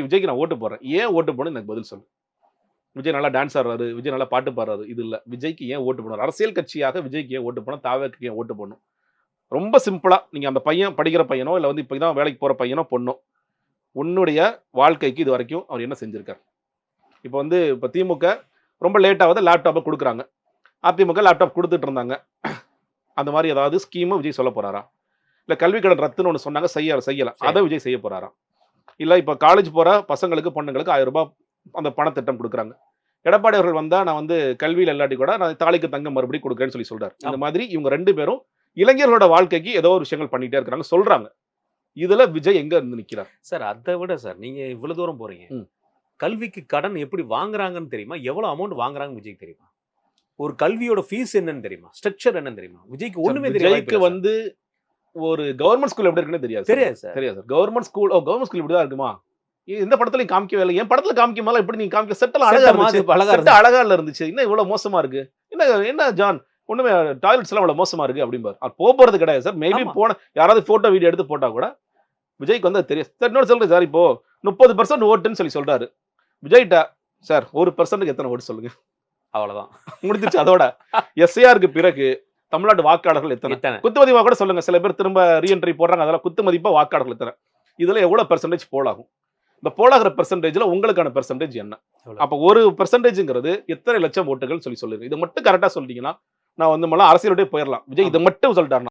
விஜய்க்கு நான் ஓட்டு போடுறேன். ஏன் ஓட்டு போடணும்னு எனக்கு பதில் சொல்லு. விஜய் நல்லா டான்ஸ் ஆடுறாரு, விஜய் நல்லா பாட்டு பாடுறாரு. இது இல்ல. விஜய்க்கு ஏன் ஓட்டு போடணும்? அரசியல் கட்சியாக விஜய்க்கு ஏன் ஓட்டு போடணும்? தாவேக்கு ஏன் ஓட்டு போடணும்? ரொம்ப சிம்பிளா நீங்க அந்த பையன் படிக்கிற பையனோ, இல்ல வந்து இப்ப தான் வேலைக்கு போற பையனோ, பொண்ணோ, உன்னுடைய வாழ்க்கைக்கு இதுவரைக்கும் அவர் என்ன செஞ்சிருக்கார்? இப்ப வந்து இப்ப திமுக ரொம்ப லேட் ஆவுது லேப்டாப்ப குடுக்குறாங்க. அதிமுக லேப்டாப் குடுத்துட்டு இருந்தாங்க. அந்த மாரி ஏதாவது ஸ்கீம் விஜய் சொல்லப் போறாரா? இல்ல கல்வி கடன் ரத்துன்னு ஒண்ணு சொன்னாங்க செய்யல. அத சரி. விஜய் செய்ய போறாரா? இல்ல இப்ப காலேஜ் போற பசங்களுக்கு, பொண்ணுங்களுக்கு ரூ. 1000 அந்த பணத்திட்டம் குடுக்குறாங்க. எடப்பாடி அவர்கள் வந்தா நான் வந்து கல்வியில இல்லாட்டி கூட நான் தாலிக்கு தங்கம் மறுபடியும் குடுக்குறேன்னு சொல்றாரு. இந்த ஆமா. மாதிரி இவங்க 2 பேரும் இளைஞர்களோட வாழ்க்கைக்கு ஏதோ ஒரு விஷயங்கள் பண்ணிட்டே இருக்காங்க சொல்றாங்க. இதுல விஜய் எங்க இருந்து நிக்கிறார்? சார் அத விட சார் நீங்க இவ்வளவு தூரம் போறீங்க. ம். கல்விக்கு கடன் எப்படி வாங்குறாங்கன்னு தெரியுமா? எவ்வளவு அமௌண்ட் வாங்குறாங்கன்னு விஜய்க்கு தெரியுமா? ஒரு கல்வியோட ஃபீஸ் என்னன்னு தெரியுமா? ஸ்ட்ரக்சர் என்னன்னு தெரியுமா? விஜய்க்கு ஒண்ணுமே தெரிய வாய்ப்பு விஜய்க்கு இல்ல சார். வந்து ஒரு கவர்ன்மென்ட் ஸ்கூல் எப்படி இருக்குன்னு தெரியாது. தெரியாது சார். தெரியாது சார். கவர்ன்மென்ட் ஸ்கூல் இப்படி தான் இருக்குமா? எந்த படத்துலயும் காமிக்கவே இல்ல. என் படத்துல காமிக்கும்போது எப்படி நீங்க காமிக்க செட்டல் அழகா இருந்துச்சு. செட் அழகா இல்ல இருந்துச்சு. என்ன இவ்வளவு மோசமா இருக்கு? என்ன ஜான் ஒண்ணுமே டாய்லெட்ஸ் எல்லாம் இவ்வளவு மோசமா இருக்கு அப்படிம்பாரு. அது போறது கிடையாது சார். மேபி ஆமா. போன யாராவது போட்டோ வீடியோ எடுத்து போட்டா கூட விஜய்க்கு வந்து அது தெரியும். சார் இன்னொரு சொல்றேன் சார் இப்போ 30% ஓட்டுன்னு சொல்றாரு. விஜய்ட்ட சார் 1% எத்தனை ஓட்டு சொல்லுங்க. அவ்வளவுதான். முடிஞ்சிருச்சு அதோட. எஸ்ஐஆருக்கு பிறகு தமிழ்நாட்டு வாக்காளர்கள் எத்தனை? எத்தனை? குத்துமதிப்பா கூட சொல்லுங்க. சில பேர் திரும்ப ரீஎன்ட்ரி போடுறாங்க. அதெல்லாம் குத்துமதிப்பா வாக்காளர்கள் எத்தனை? இதுல எவ்வளவு பெர்சன்டேஜ் போல் ஆகும்? இந்த போலாகிற பெர்சன்டேஜ்ல உங்களுக்கான பெர்சன்டேஜ் என்ன? அப்ப 1%ங்கிறது எத்தனை லட்சம் ஓட்டுகள் சொல்லுங்க. இதை மட்டும் கரெக்டா சொல்லிட்டீங்கன்னா நான் வந்து அரசியலோடய போயிடலாம். விஜய் இதை மட்டும் சொல்லிட்டாருன்னா